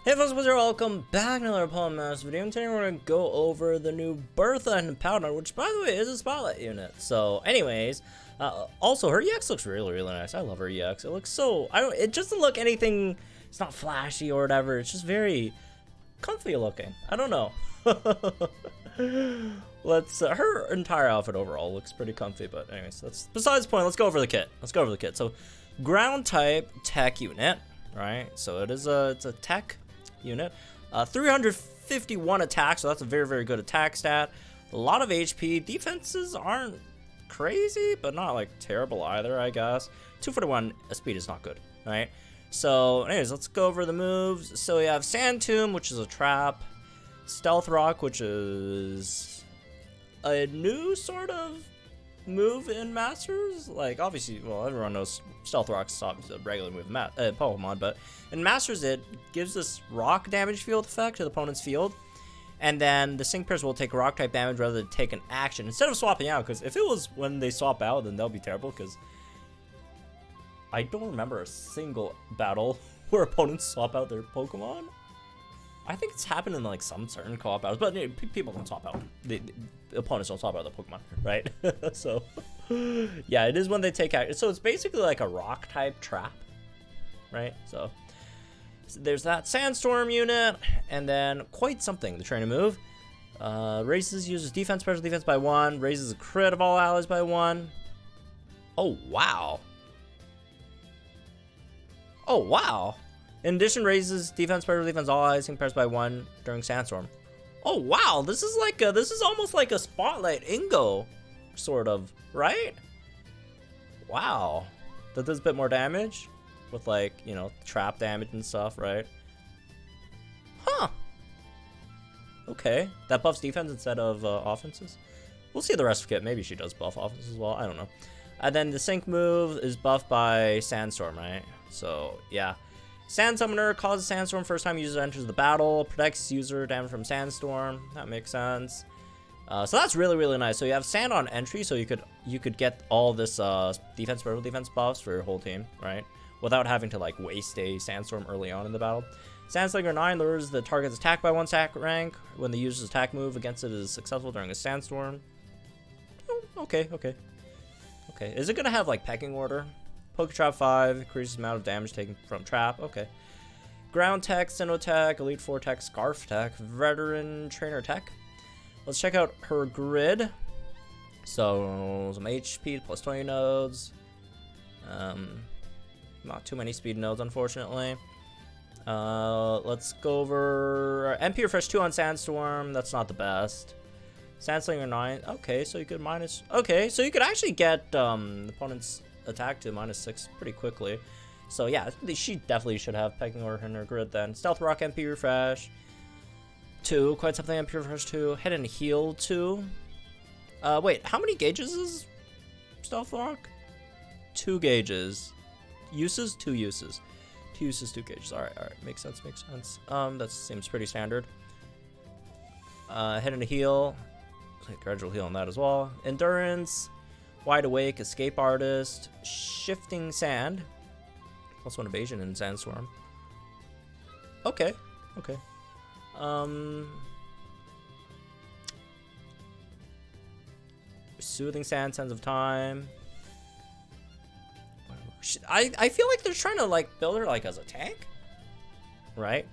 Hey folks, welcome back to another Paul Mass video, and today we're going to go over the new Bertha Hippowdon, which by the way is a spotlight unit. So anyways, also her EX looks really nice. I love her EX. It looks so, it doesn't look anything, it's not flashy or whatever, it's just very comfy looking. I don't know. Her entire outfit overall looks pretty comfy, but anyways, that's besides the point. Let's go over the kit. So ground type tech unit, right? So it's a tech unit, 351 attack, so that's a very good attack stat. A lot of HP. Defenses aren't crazy, but not like terrible either, I guess. 241 speed is not good, right? So anyways, let's go over the moves. So we have Sand Tomb, which is a trap, Stealth Rock, which is a new sort of move in Masters. Like obviously, well, everyone knows Stealth Rock's is obviously a regular move in Pokemon, but in Masters it gives this rock damage field effect to the opponent's field, and then the sync pairs will take rock type damage rather than take an action instead of swapping out, because if it was when they swap out, then they'll be terrible, because I don't remember a single battle where opponents swap out their Pokemon. I think it's happened in like some certain co-op battles, but people don't swap out. The opponents don't swap out the Pokemon, right? So, yeah, it is when they take action. So it's basically like a rock type trap, right? So there's that Sandstorm unit, and then quite something. The training move raises users defense, special defense by 1, raises a crit of all allies by 1. Oh wow! Oh wow! In addition, raises defense, special defense, all allies sync pairs by 1 during Sandstorm. Oh wow, this is like this is almost like a Spotlight Ingo, sort of, right? Wow, that does a bit more damage with, like, you know, trap damage and stuff, right? Huh. Okay, that buffs defense instead of offenses. We'll see the rest of it. Maybe she does buff offenses as well. I don't know. And then the sync move is buffed by Sandstorm, right? So yeah. Sand Summoner causes Sandstorm first time user enters the battle, protects user damage from Sandstorm. That makes sense. So that's really nice. So you have Sand on entry, so you could get all this defense, special defense buffs for your whole team, right? Without having to like waste a Sandstorm early on in the battle. Sandslinger 9 lowers the target's attack by 1 stack rank when the user's attack move against it is successful during a Sandstorm. Oh, okay. Is it gonna have like pecking order? Poke Trap 5 increases the amount of damage taken from Trap. Okay. Ground Tech, Sinnoh Tech, Elite 4 Tech, Scarf Tech, Veteran Trainer Tech. Let's check out her grid. So some HP plus 20 nodes. Not too many speed nodes, unfortunately. Let's go over MP Refresh 2 on Sandstorm. That's not the best. Sandslinger 9. Okay, so you could minus. Okay, so you could actually get the opponent's attack to -6 pretty quickly. So yeah, she definitely should have pecking order in her grid then. Stealth Rock MP Refresh 2, quite something. MP Refresh 2, Hit and Heal 2. Wait, how many gauges is Stealth Rock? 2 gauges. Uses? 2 uses. 2 uses, 2 gauges. Alright, makes sense. That seems pretty standard. Hit and Heal, gradual heal on that as well. Endurance, Wide Awake, Escape Artist, Shifting Sand, plus 1 evasion in Sandstorm. Okay. Soothing Sand, Sense of Time. I feel like they're trying to like build her like as a tank, right?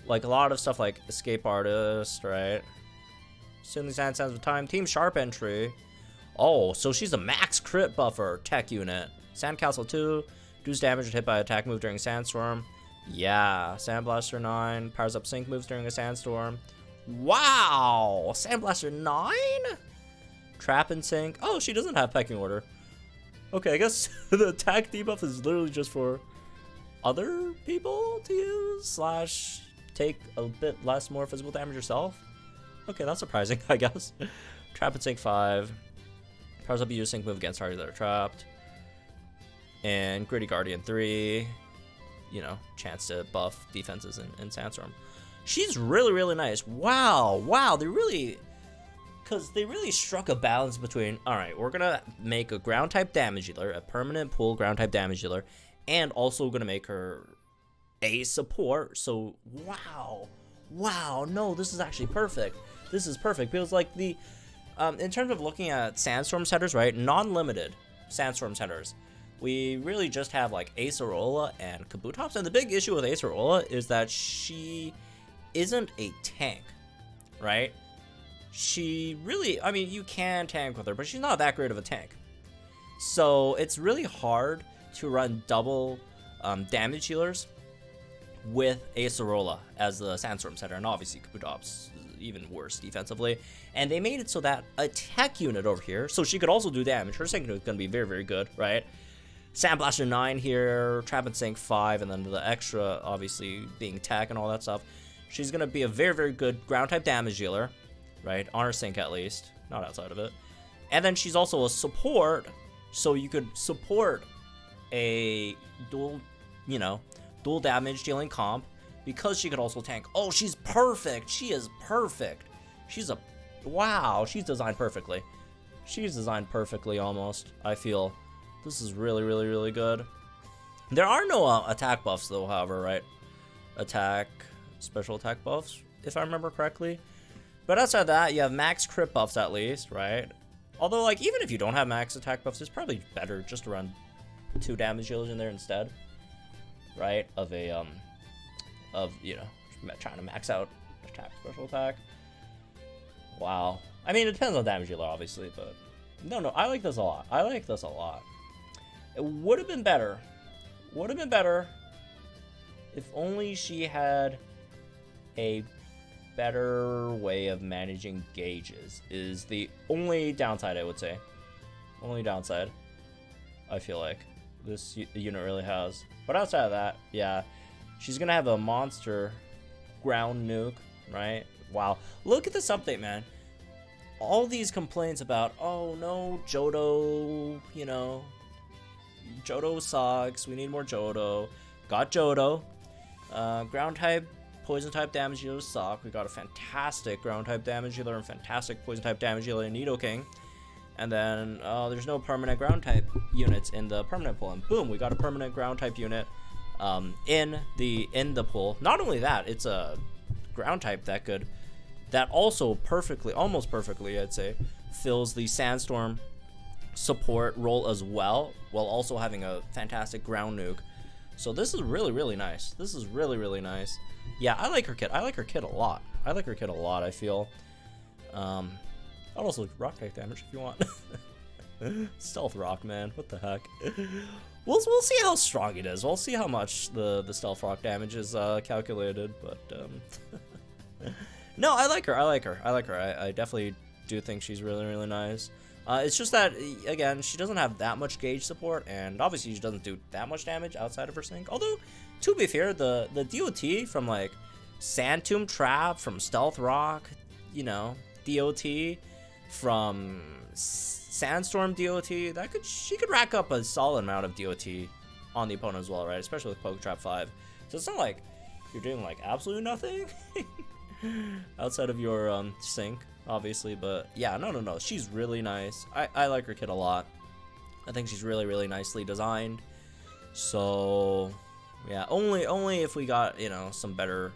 Like a lot of stuff like Escape Artist, right? Soothing Sand, Sense of Time, Team Sharp entry. Oh, so she's a max crit buffer tech unit. Sandcastle 2, reduce damage when hit by attack move during Sandstorm. Yeah, Sandblaster 9, powers up sync moves during a Sandstorm. Wow, Sandblaster 9? Trap and sync. Oh, she doesn't have pecking order. Okay, I guess the attack debuff is literally just for other people to use, / take a bit more physical damage yourself. Okay, that's surprising, I guess. Trap and sync 5. Powers up use sync move against targets that are trapped. And Gritty Guardian 3. You know, chance to buff defenses in Sandstorm. She's really nice. Wow, they really struck a balance between, alright, we're gonna make a ground type damage dealer, a permanent pool ground type damage dealer, and also gonna make her a support. So wow, no, this is actually perfect. This is perfect because like the in terms of looking at Sandstorm centers, right, non-limited Sandstorm centers, we really just have like Acerola and Kabutops, and the big issue with Acerola is that she isn't a tank, right? She really, I mean, you can tank with her, but she's not that great of a tank. So it's really hard to run double damage healers with Acerola as the Sandstorm center, and obviously Kabutops is even worse defensively. And they made it so that a tech unit over here, so she could also do damage. Her sync is going to be very, very good, right? Sandblaster 9 here, Trap and Sync 5, and then the extra, obviously, being tech and all that stuff. She's going to be a very, very good ground-type damage dealer, right? On her sync, at least. Not outside of it. And then she's also a support, so you could support a dual, you know, dual damage dealing comp, because she could also tank. Oh, she's perfect. She is perfect. She's a, wow, she's designed perfectly. She's designed perfectly almost, I feel. This is really, really, really good. There are no attack buffs though, however, right? Special attack buffs, if I remember correctly. But outside of that, you have max crit buffs at least, right? Although, like, even if you don't have max attack buffs, it's probably better just to run 2 damage dealers in there instead, right? Of a, you know, trying to max out attack, special attack. Wow. I mean, it depends on damage dealer, obviously, but no, I like this a lot. I like this a lot. It would have been better. Would have been better if only she had a better way of managing gauges, is the only downside, I would say. Only downside, I feel like, this unit really has. But outside of that, yeah, she's going to have a monster ground nuke, right? Wow. Look at this update, man. All these complaints about, oh no, Johto, you know, Johto sucks, we need more Johto. Got Johto. Ground type, poison type damage dealers suck. We got a fantastic ground type damage dealer and fantastic poison type damage dealer in Nidoking. And then there's no permanent ground type units in the permanent pool. And boom, we got a permanent ground type unit in the pool. Not only that, it's a ground type that also perfectly, almost perfectly, I'd say, fills the Sandstorm support role as well, while also having a fantastic ground nuke. So this is really, really nice. This is really, really nice. Yeah, I like her kit. I like her kit a lot. I like her kit a lot, I feel. I'll also rock type damage if you want. Stealth rock, man. What the heck? We'll see how strong it is. We'll see how much the stealth rock damage is calculated, but no, I like her. I definitely do think she's really, really nice. It's just that, again, she doesn't have that much gauge support, and obviously she doesn't do that much damage outside of her sync. Although, to be fair, the DOT from, like, Sand Tomb Trap, from Stealth Rock, you know, DOT, from Sandstorm DOT, she could rack up a solid amount of DOT on the opponent as well, right? Especially with Poke Trap 5. So it's not like you're doing, like, absolutely nothing outside of your sync, obviously. But yeah, no, she's really nice. I like her kit a lot. I think she's really, really nicely designed. So yeah, only if we got, you know, some better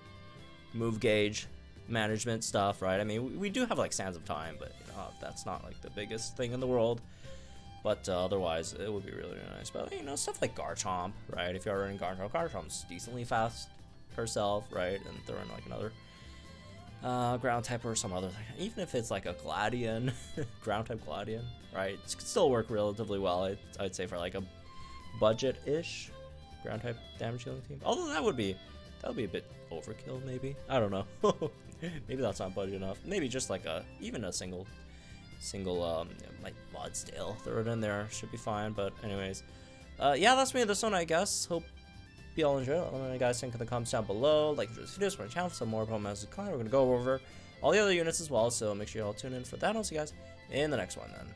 move gauge management stuff, right? I mean, we do have like Sands of Time, but you know, that's not like the biggest thing in the world. But otherwise, it would be really, really nice. But you know, stuff like Garchomp, right? If you're running Garchomp's decently fast herself, right? And throw in like another ground type or some other thing. Even if it's like a Gladian, ground type Gladian, right? It could still work relatively well, I'd say, for like a budget-ish ground type damage dealing team. Although that would be a bit overkill, maybe. I don't know. Maybe that's not budget enough. Maybe just like even a single like Mudsdale, throw it in there, should be fine. But anyways, yeah, that's me in this one, I guess. Hope you all enjoyed it. Let me know what you guys think in the comments down below. Like this video, subscribe to my channel for some more Pokemon content. We're gonna go over all the other units as well, so make sure you all tune in for that. I'll see you guys in the next one then.